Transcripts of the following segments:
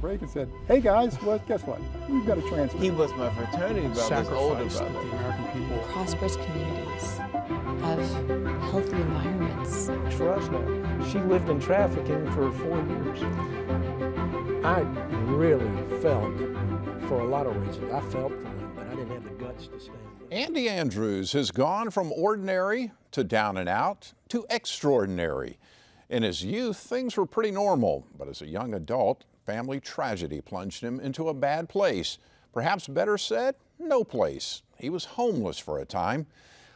break and said, hey guys, well, guess what? We've got a transfer. He was my fraternity brother's older Sacrifice that brother. the American people. Prosperous communities of healthy environments. Trust now. She lived in trafficking for 4 years. I really felt, for a lot of reasons, I felt for him, but I didn't have the guts to stand. Andy Andrews has gone from ordinary to down and out to extraordinary. In his youth, things were pretty normal, but as a young adult, family tragedy plunged him into a bad place. Perhaps better said, no place. He was homeless for a time.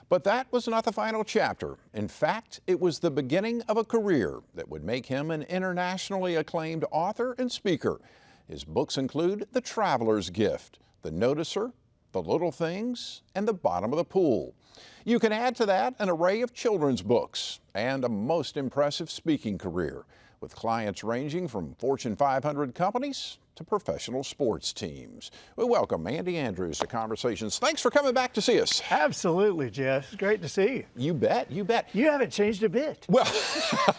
But that was not the final chapter. In fact, it was the beginning of a career that would make him an internationally acclaimed author and speaker. His books include The Traveler's Gift, The Noticer, The Little Things, and The Bottom of the Pool. You can add to that an array of children's books and a most impressive speaking career, with clients ranging from Fortune 500 companies to professional sports teams. We welcome Andy Andrews to Conversations. Thanks for coming back to see us. Absolutely, Jeff. It's great to see you. You bet, you bet. You haven't changed a bit. Well,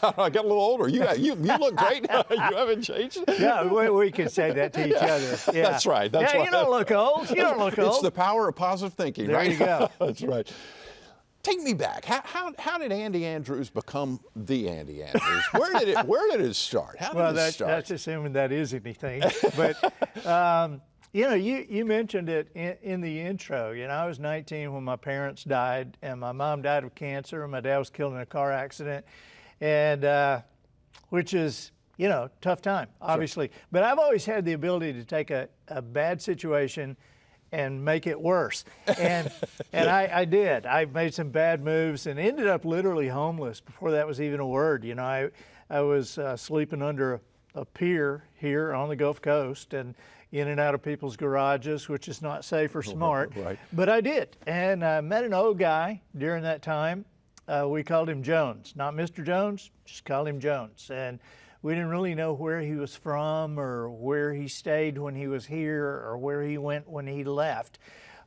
I got a little older. You look great. You haven't changed. Yeah, we can say that to each other. Yeah. That's right. That's right. You don't look old. You don't look old. It's the power of positive thinking, there right? You go. That's right. Take me back. How did Andy Andrews become the Andy Andrews? Where did it start? How did it start? That's assuming that is anything. But you mentioned it in the intro. I was 19 when my parents died, and my mom died of cancer, and my dad was killed in a car accident, and which is tough time, obviously. Sure. But I've always had the ability to take a bad situation and make it worse. And I did. I made some bad moves and ended up literally homeless before that was even a word. I was sleeping under a pier here on the Gulf Coast and in and out of people's garages, which is not safe or smart. Right. But I did. And I met an old guy during that time. We called him Jones. Not Mr. Jones, just called him Jones. And we didn't really know where he was from or where he stayed when he was here or where he went when he left.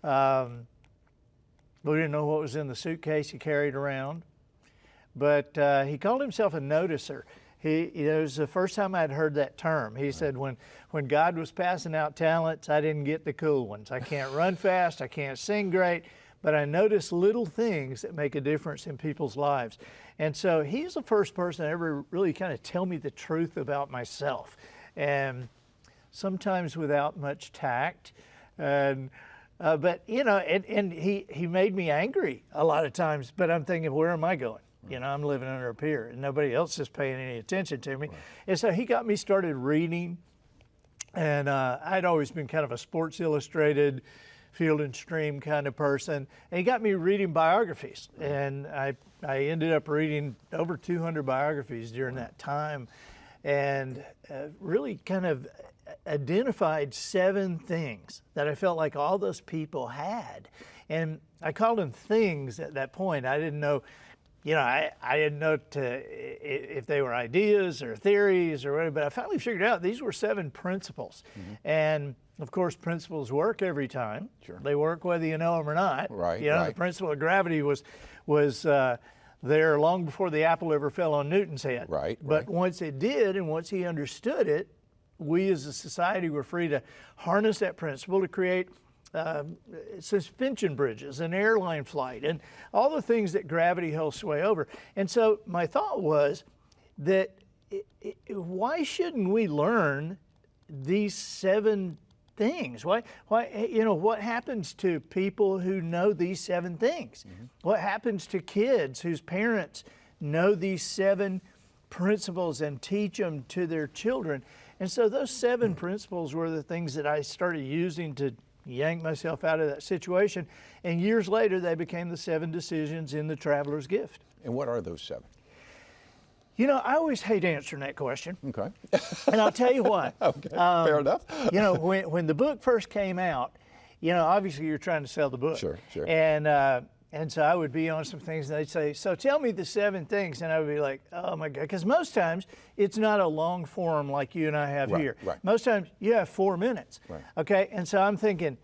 We didn't know what was in the suitcase he carried around. But he called himself a noticer. It was the first time I'd heard that term. He said when God was passing out talents, I didn't get the cool ones. I can't run fast, I can't sing great, but I notice little things that make a difference in people's lives. And so he's the first person to ever really kind of tell me the truth about myself, and sometimes without much tact. And but and he made me angry a lot of times. But I'm thinking, where am I going? I'm living under a pier, and nobody else is paying any attention to me. Right. And so he got me started reading, and I'd always been kind of a Sports Illustrated, Field and Stream kind of person, and he got me reading biographies, and I ended up reading over 200 biographies during that time, and really kind of identified 7 things that I felt like all those people had, and I called them things at that point. I didn't know, I didn't know if they were ideas or theories or whatever, but I finally figured out these were 7 principles, and of course, principles work every time. Sure. They work whether you know them or not. Right. The principle of gravity was there long before the apple ever fell on Newton's head. Right. But once it did, and once he understood it, we as a society were free to harness that principle to create suspension bridges and airline flight and all the things that gravity held sway over. And so my thought was that why shouldn't we learn these 7 things? Why, what happens to people who know these 7 things? What happens to kids whose parents know these 7 principles and teach them to their children? And so those 7 principles were the things that I started using to yank myself out of that situation. And years later, they became the 7 decisions in The Traveler's Gift. And what are those 7? I always hate answering that question. Okay. And I'll tell you why. Okay, fair enough. When the book first came out, obviously you're trying to sell the book. Sure. And so I would be on some things, and they'd say, so tell me the 7 things. And I would be like, oh my God, because most times it's not a long form like you and I have here. Right. Most times you have 4 minutes. Right. Okay, and so I'm thinking,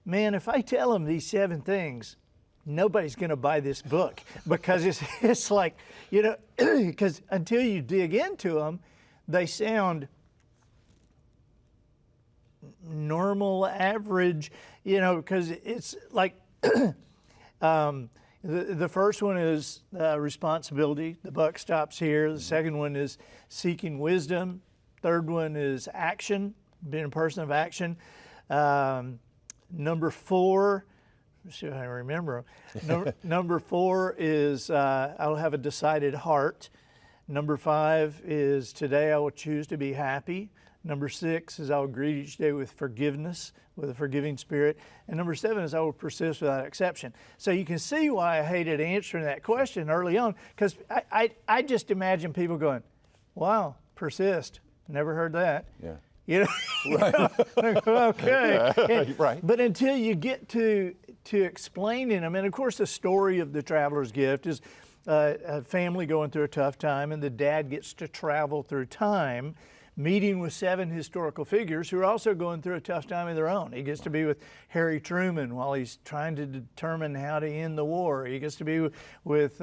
man, if I tell them these 7 things, nobody's going to buy this book because it's like, because until you dig into them, they sound normal, average, you know, because it's like the first one is responsibility. The buck stops here. The second one is seeking wisdom. Third one is action, being a person of action. Number 4, let's see if I remember. Number 4 is I'll have a decided heart. Number 5 is today I will choose to be happy. Number 6 is I will greet each day with forgiveness, with a forgiving spirit. And number 7 is I will persist without exception. So you can see why I hated answering that question early on, because I just imagine people going, wow, persist, never heard that. Yeah. You know, Right. okay. And, Right. But until you get to explaining them, and of course the story of the traveler's gift is a family going through a tough time, and the dad gets to travel through time, meeting with 7 historical figures who are also going through a tough time of their own. He gets to be with Harry Truman while he's trying to determine how to end the war. He gets to be with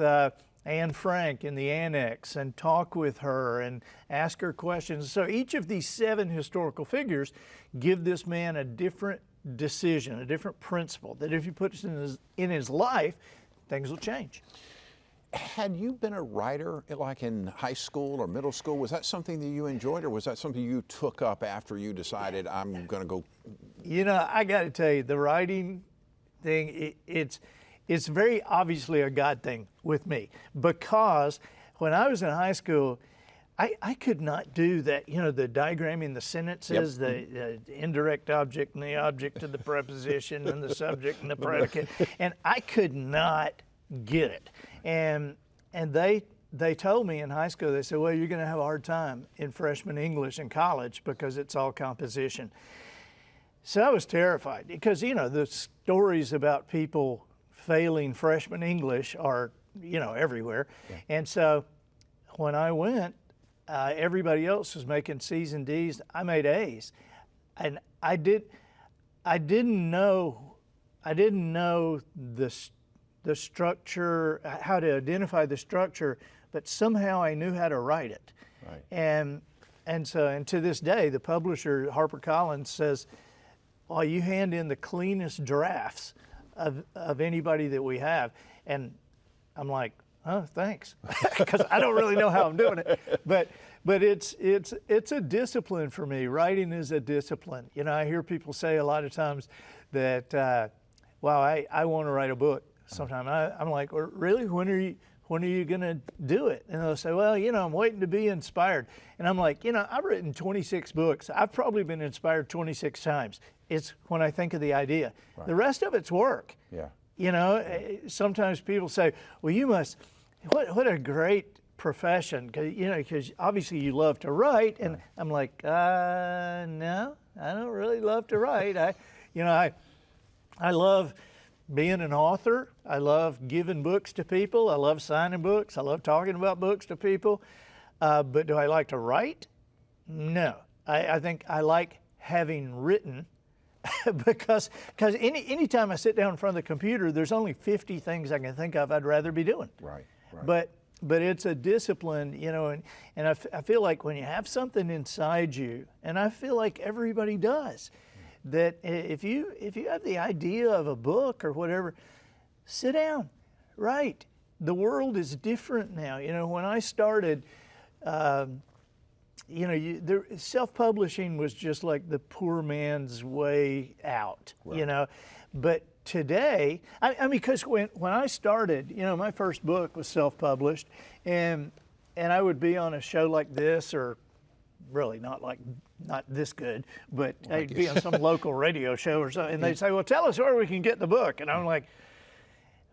Anne Frank in the annex and talk with her and ask her questions. So each of these 7 historical figures give this man a different decision, a different principle, that if he puts it in his life, things will change. Had you been a writer like in high school or middle school? Was that something that you enjoyed, or was that something you took up after you decided I'm going to go? You know, I got to tell you, the writing thing, it's very obviously a God thing with me, because when I was in high school, I could not do that, you know, the diagramming the sentences, the indirect object and the object of the preposition and the subject and the predicate, and I could not get it. And they told me in high school, they said, well, you're going to have a hard time in freshman English in college because it's all composition. So I was terrified because, you know, the stories about people failing freshman English are, you know, everywhere. Yeah. And so when I went, everybody else was making C's and D's. I made A's. And I didn't know the structure, how to identify the structure, but somehow I knew how to write it. Right. And to this day, the publisher, HarperCollins, says, well, you hand in the cleanest drafts of anybody that we have. And I'm like, oh, thanks, because I don't really know how I'm doing it. But it's a discipline for me. Writing is a discipline. You know, I hear people say a lot of times that, well, I want to write a book sometime. I'm like, well, really? When are you going to do it? And they'll say, well, you know, I'm waiting to be inspired. And I'm like, you know, I've written 26 books. I've probably been inspired 26 times. It's when I think of the idea. Right. The rest of it's work. Yeah. You know, sometimes people say, well, you must, what a great profession, because obviously you love to write. And right. I'm like, no, I don't really love to write. I love being an author. I love giving books to people. I love signing books. I love talking about books to people. But do I like to write? No. I think I like having written because anytime I sit down in front of the computer, there's only 50 things I can think of I'd rather be doing. Right. But it's a discipline, you know, and I feel like when you have something inside you, and I feel like everybody does, that if you have the idea of a book or whatever, sit down, write. The world is different now. You know, when I started, you know, self-publishing was just like the poor man's way out, right. You know. But today, I mean, because when I started, you know, my first book was self-published, and I would be on a show like this, or really not this good, but I'd be on some local radio show or something, and they'd say, well, tell us where we can get the book. And I'm like,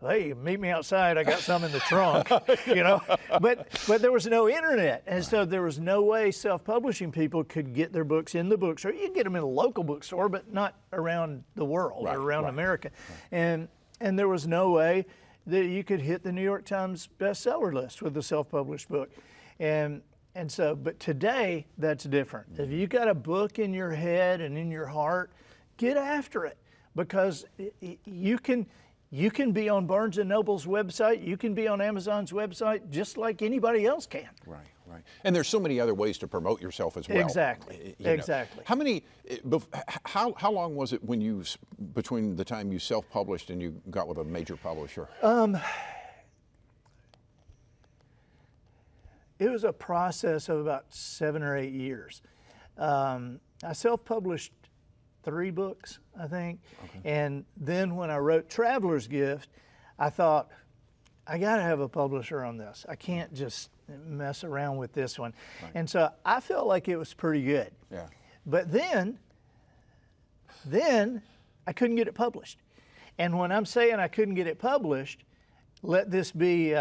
hey, meet me outside, I got some in the trunk, you know. But there was no internet, and so there was no way self-publishing people could get their books in the bookstore. You can get them in a local bookstore, but not around the world, or around America. Right. And there was no way that you could hit the New York Times bestseller list with a self-published book. And so, but today, that's different. If you got a book in your head and in your heart, get after it, because you can be on Barnes & Noble's website, you can be on Amazon's website just like anybody else can. Right. Right. And there's so many other ways to promote yourself as well. Exactly. You know. Exactly. How many, how long was it when you, between the time you self-published and you got with a major publisher? It was a process of about 7 or 8 years. I self-published 3 books, I think. Okay. And then when I wrote Traveler's Gift, I thought, I got to have a publisher on this. I can't just mess around with this one. Right. And so I felt like it was pretty good. Yeah. But then I couldn't get it published. And when I'm saying I couldn't get it published, let this be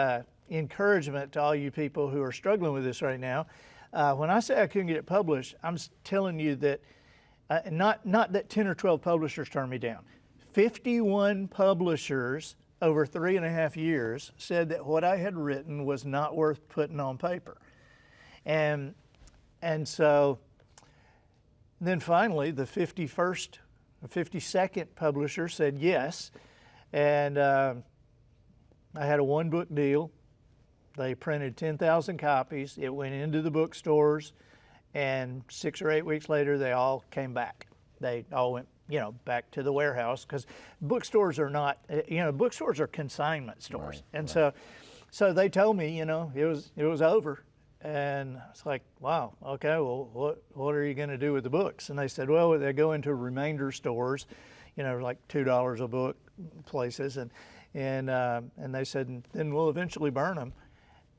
encouragement to all you people who are struggling with this right now. When I say I couldn't get it published, I'm telling you that not that 10 or 12 publishers turned me down. 51 publishers over 3.5 years said that what I had written was not worth putting on paper. And so then finally the 52nd publisher said yes. And I had a 1-book deal. They printed 10,000 copies. It went into the bookstores, and 6 or 8 weeks later they all came back. They all went, back to the warehouse, because bookstores are not, bookstores are consignment stores. Right, and so they told me, it was over. And it's like, wow, okay, well, what are you going to do with the books? And they said, well, they go into remainder stores, like $2 a book places, and they said, then we'll eventually burn them.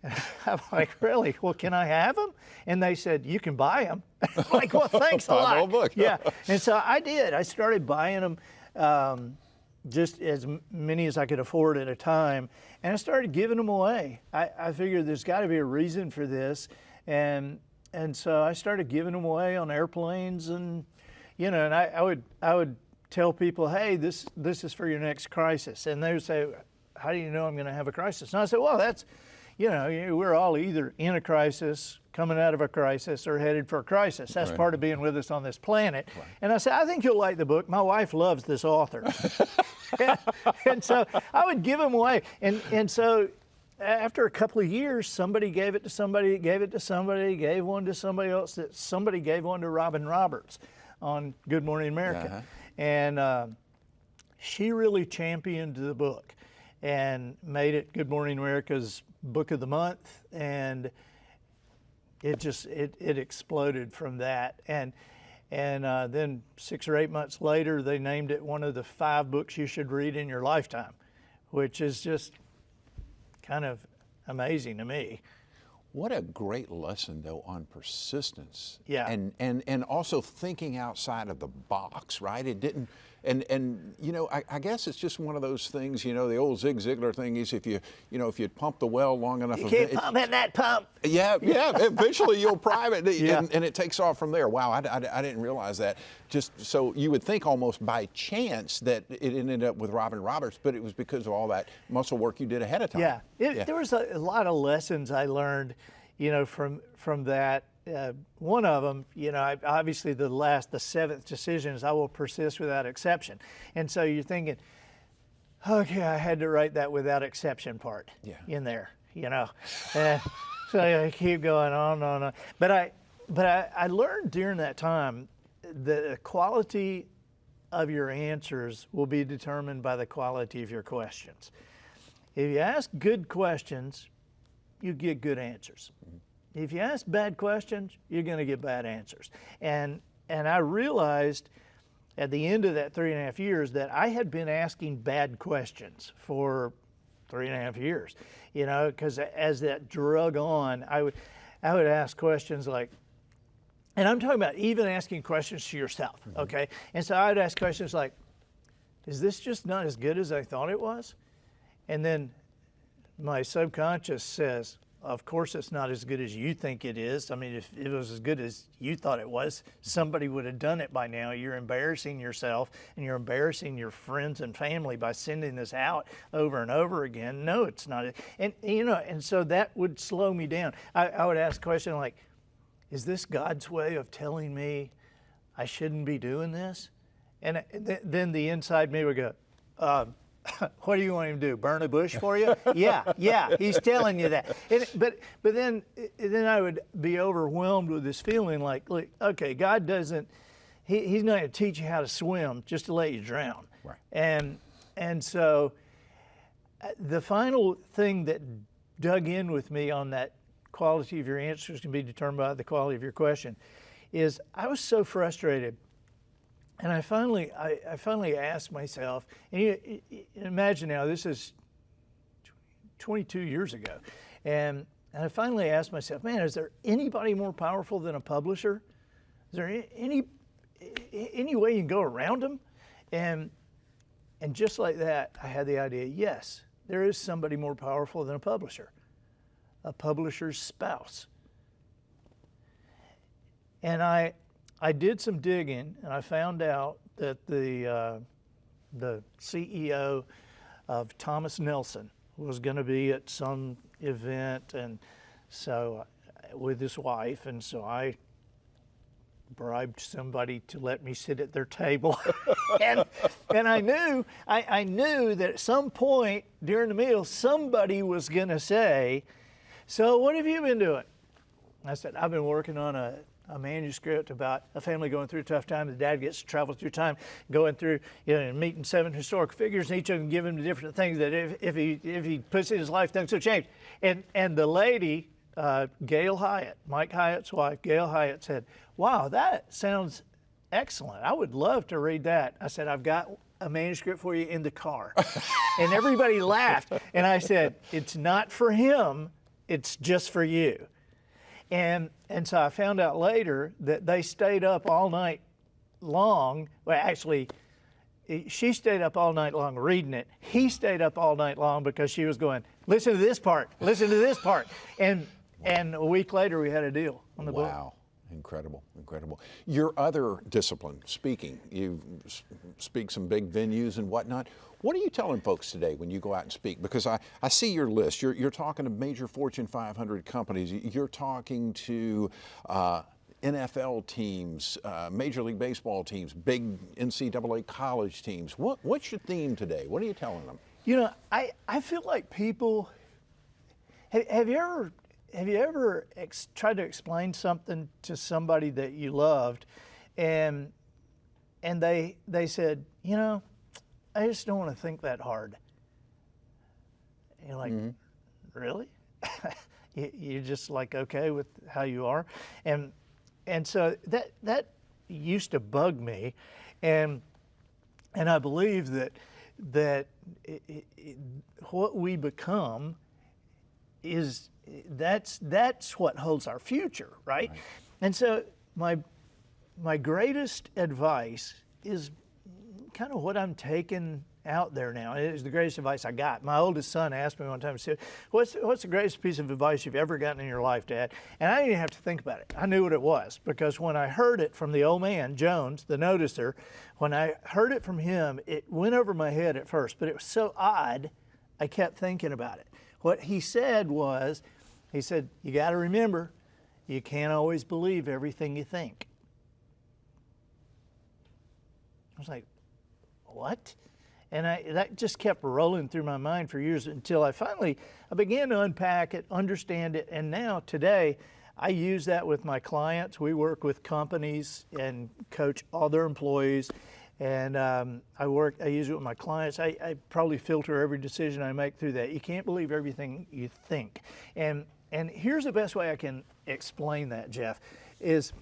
And I'm like, really? Well, can I have them? And they said, you can buy them. I'm like, well, thanks a lot. Book. Yeah. And so I did. I started buying them, just as many as I could afford at a time, and I started giving them away. I figured there's got to be a reason for this, and so I started giving them away on airplanes, and and I would tell people, hey, this is for your next crisis, and they would say, how do you know I'm going to have a crisis? And I said, well, that's we're all either in a crisis, coming out of a crisis, or headed for a crisis. That's right. Part of being with us on this planet. Right. And I said, I think you'll like the book. My wife loves this author. and so I would give them away. And so after a couple of years, somebody gave it to somebody, gave it to somebody, gave one to somebody else, that somebody gave one to Robin Roberts on Good Morning America. Uh-huh. And she really championed the book and made it Good Morning America's Book of the Month, and it exploded from that. And then 6 or 8 months later, they named it one of the 5 books you should read in your lifetime, which is just kind of amazing to me. What a great lesson, though, on persistence. Yeah. And also thinking outside of the box, right? It didn't, and I guess it's just one of those things, the old Zig Ziglar thing is if you pump the well long enough. You can't pump in that pump. Yeah, eventually you'll prime it, Yeah. and it takes off from there. Wow, I didn't realize that. Just so you would think almost by chance that it ended up with Robin Roberts, but it was because of all that muscle work you did ahead of time. Yeah, there was a lot of lessons I learned, from that. One of them, obviously the 7th decision is I will persist without exception. And so you're thinking, okay, I had to write that without exception part in there, And so I keep going on. But I learned during that time that the quality of your answers will be determined by the quality of your questions. If you ask good questions, you get good answers. Mm-hmm. If you ask bad questions, you're going to get bad answers. And I realized at the end of that 3.5 years that I had been asking bad questions for 3.5 years, because as that drug on, I would ask questions like, and I'm talking about even asking questions to yourself, mm-hmm. Okay? And so I would ask questions like, is this just not as good as I thought it was? And then my subconscious says, of course it's not as good as you think it is. I mean, if it was as good as you thought it was, somebody would have done it by now. You're embarrassing yourself, and you're embarrassing your friends and family by sending this out over and over again. No, it's not. And so that would slow me down. I would ask a question like, is this God's way of telling me I shouldn't be doing this? And then the inside me would go, What do you want him to do? Burn a bush for you? yeah, he's telling you that. But then I would be overwhelmed with this feeling like, look, okay, God doesn't, he's not going to teach you how to swim just to let you drown. Right. And so the final thing that dug in with me on that quality of your answers can be determined by the quality of your question is I was so frustrated. And I finally asked myself, and you imagine now, this is 22 years ago, and I finally asked myself, man, is there anybody more powerful than a publisher? Is there any way you can go around them? And just like that, I had the idea, yes, there is somebody more powerful than a publisher's spouse. And I did some digging, and I found out that the CEO of Thomas Nelson was going to be at some event, and so with his wife, and so I bribed somebody to let me sit at their table, and I knew that at some point during the meal somebody was going to say, "So what have you been doing?" I said, "I've been working on a manuscript about a family going through a tough time. The dad gets to travel through time, going through, meeting 7 historical figures, and each of them give him different things that if he puts in his life, things will change." And the lady, Gail Hyatt, Mike Hyatt's wife, Gail Hyatt said, "Wow, that sounds excellent. I would love to read that." I said, "I've got a manuscript for you in the car." And everybody laughed. And I said, "It's not for him, it's just for you." And so I found out later that they stayed up all night long. Well, actually, she stayed up all night long reading it. He stayed up all night long because she was going, "Listen to this part, listen to this part." And a week later, we had a deal on the book. Wow. Incredible, incredible. Your other discipline, speaking, you speak some big venues and whatnot. What are you telling folks today when you go out and speak? Because I see your list. You're talking to major Fortune 500 companies. You're talking to NFL teams, Major League Baseball teams, big NCAA college teams. What's your theme today? What are you telling them? I feel like people, have you ever tried to explain something to somebody that you loved, and they said, "I just don't want to think that hard." And you're like, "Really?" You're just like okay with how you are, and so that used to bug me, and I believe that what we become is that's what holds our future, right? And so my greatest advice is kind of what I'm taking out there now. It is the greatest advice I got. My oldest son asked me one time, he said, what's the greatest piece of advice you've ever gotten in your life, Dad? And I didn't even have to think about it. I knew what it was, because when I heard it from the old man, Jones, the noticer, when I heard it from him, it went over my head at first, but it was so odd, I kept thinking about it. What he said was, he said, "You got to remember, you can't always believe everything you think." I was like, what? And that just kept rolling through my mind for years until I began to unpack it, understand it, and now today I use that with my clients. We work with companies and coach all their employees, and I use it with my clients. I probably filter every decision I make through that. You can't believe everything you think. And here's the best way I can explain that, Jeff, is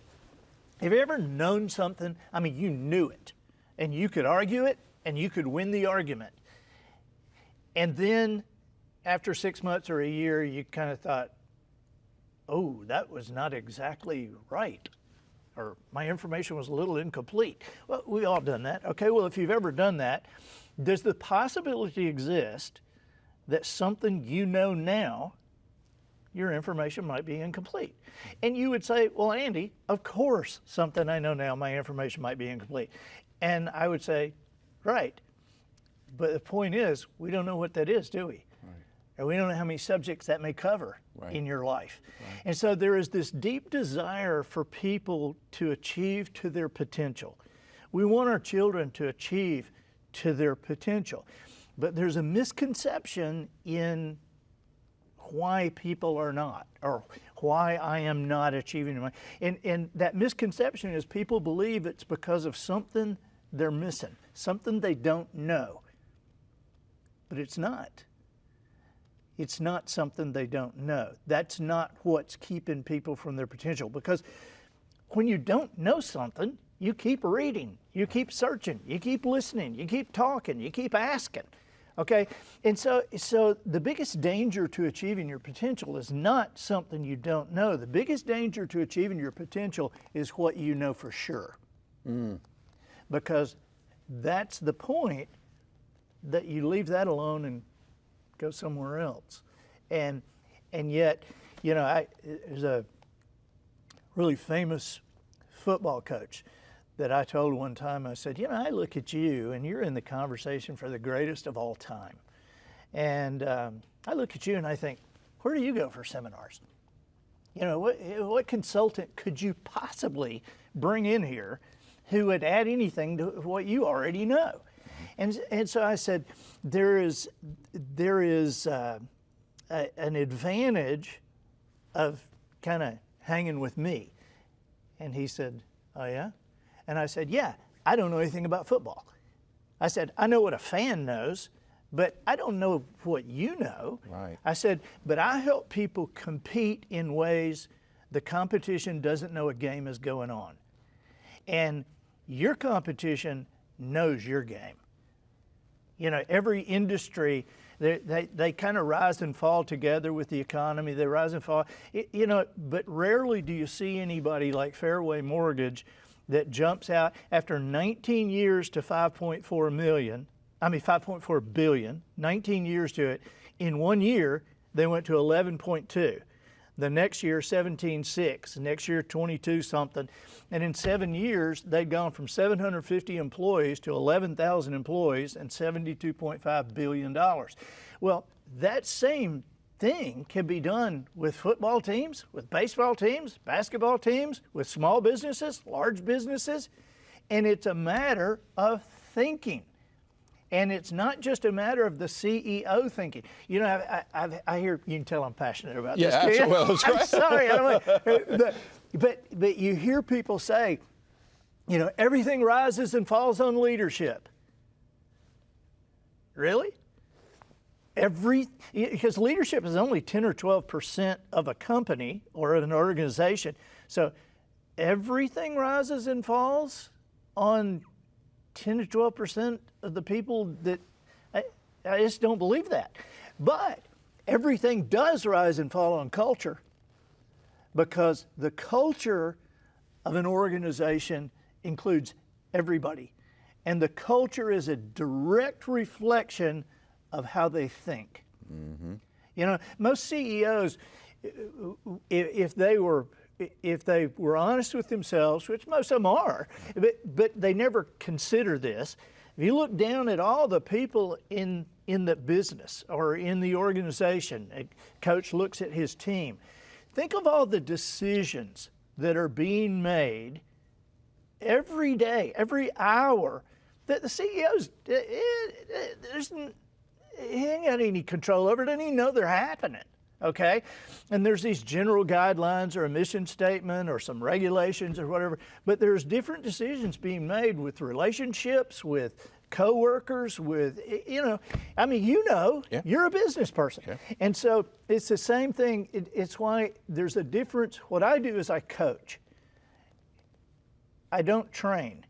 have you ever known something, I mean, you knew it, and you could argue it, and you could win the argument. And then after 6 months or a year, you kind of thought, oh, that was not exactly right, or my information was a little incomplete. Well, we've all done that. Okay, well, if you've ever done that, does the possibility exist that something you know now, your information might be incomplete? And you would say, well, Andy, of course something I know now, my information might be incomplete. And I would say, right. But the point is, we don't know what that is, do we? Right. And we don't know how many subjects that may cover in your life. Right. And so there is this deep desire for people to achieve to their potential. We want our children to achieve to their potential. But there's a misconception in why people are not, or why I am not achieving my, and that misconception is people believe it's because of something they're missing, something they don't know. But it's not. It's not something they don't know. That's not what's keeping people from their potential, because when you don't know something, you keep reading, you keep searching, you keep listening, you keep talking, you keep asking. Okay, and so the biggest danger to achieving your potential is not something you don't know. The biggest danger to achieving your potential is what you know for sure. Because that's the point that you leave that alone and go somewhere else. And yet, you know, there's a really famous football coach that I told one time, I said, you know, I look at you and you're in the conversation for the greatest of all time. And I look at you and I think, where do you go for seminars? You know, what consultant could you possibly bring in here who would add anything to what you already know? And so I said, there is an advantage of kind of hanging with me. And he said, oh yeah? And I said, yeah, I don't know anything about football. I said, I know what a fan knows, but I don't know what you know. Right. I said, but I help people compete in ways the competition doesn't know a game is going on. And your competition knows your game. You know, every industry, they kind of rise and fall together with the economy. They rise and fall. You know, but rarely do you see anybody like Fairway Mortgage that jumps out after 19 years to 5.4 billion, 19 years to it. In 1 year, they went to 11.2. The next year, 17.6. The next year, 22 something. And in 7 years, they'd gone from 750 employees to 11,000 employees and $72.5 billion. Well, that same thing can be done with football teams, with baseball teams, basketball teams, with small businesses, large businesses, and it's a matter of thinking. And it's not just a matter of the CEO thinking. You know, I hear, you can tell I'm passionate about this. Yeah, well, that's I'm right. sorry, I don't, but you hear people say, you know, everything rises and falls on leadership. Really? Because leadership is only 10 or 12% of a company or of an organization. So everything rises and falls on 10 to 12% of the people that, I just don't believe that. But everything does rise and fall on culture, because the culture of an organization includes everybody. And the culture is a direct reflection of how they think. Mm-hmm. You know, most CEOs, if they were honest with themselves, which most of them are, but they never consider this. If you look down at all the people in the business or in the organization, a coach looks at his team, think of all the decisions that are being made every day, every hour, that the CEOs, he ain't got any control over it, doesn't even know they're happening, okay? And there's these general guidelines or a mission statement or some regulations or whatever, but there's different decisions being made with relationships, with coworkers, with, you know, I mean, you know, yeah. You're a business person. Yeah. And so it's the same thing. It's why there's a difference. What I do is I coach. I don't train.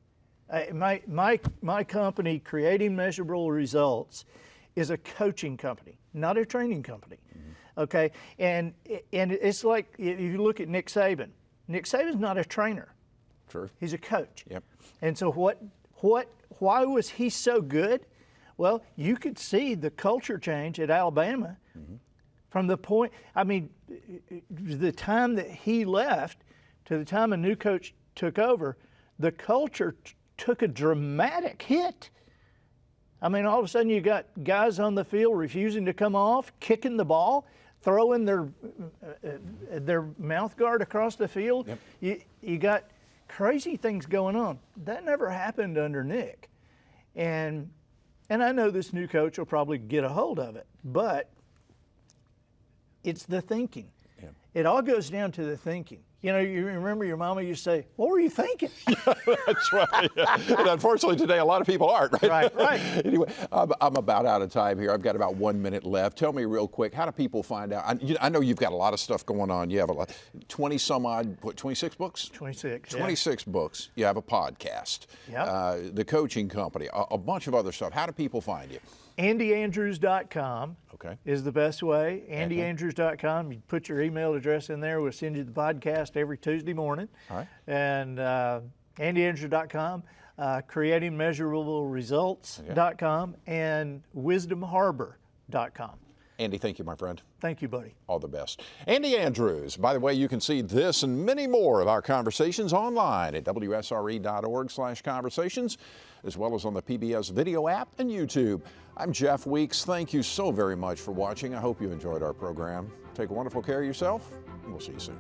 My company, Creating Measurable Results, is a coaching company, not a training company. Mm-hmm. Okay, and it's like if you look at Nick Saban. Nick Saban's not a trainer. True. He's a coach. Yep. And so why was he so good? Well, you could see the culture change at Alabama. Mm-hmm. From the point, I mean, the time that he left to the time a new coach took over, the culture took a dramatic hit. I mean, all of a sudden you got guys on the field refusing to come off, kicking the ball, throwing their mouth guard across the field. Yep. You got crazy things going on. That never happened under Nick. And And I know this new coach will probably get a hold of it, but it's the thinking. Yeah. It all goes down to the thinking. You know, you remember your mama used to say, "What were you thinking?" That's right. And unfortunately today a lot of people aren't, right? Right, right. Anyway, I'm about out of time here. I've got about 1 minute left. Tell me real quick, how do people find out? I know you've got a lot of stuff going on. You have 20 some odd, what, 26 books? 26. 26 books. You have a podcast. Yep. The coaching company, a bunch of other stuff. How do people find you? AndyAndrews.com Okay. is the best way. AndyAndrews.com. You put your email address in there. We'll send you the podcast every Tuesday morning. All right. And AndyAndrews.com, CreatingMeasurableResults.com, and WisdomHarbor.com. Andy, thank you, my friend. Thank you, buddy. All the best. Andy Andrews. By the way, you can see this and many more of our conversations online at wsre.org/conversations, as well as on the PBS video app and YouTube. I'm Jeff Weeks. Thank you so very much for watching. I hope you enjoyed our program. Take wonderful care of yourself, and we'll see you soon.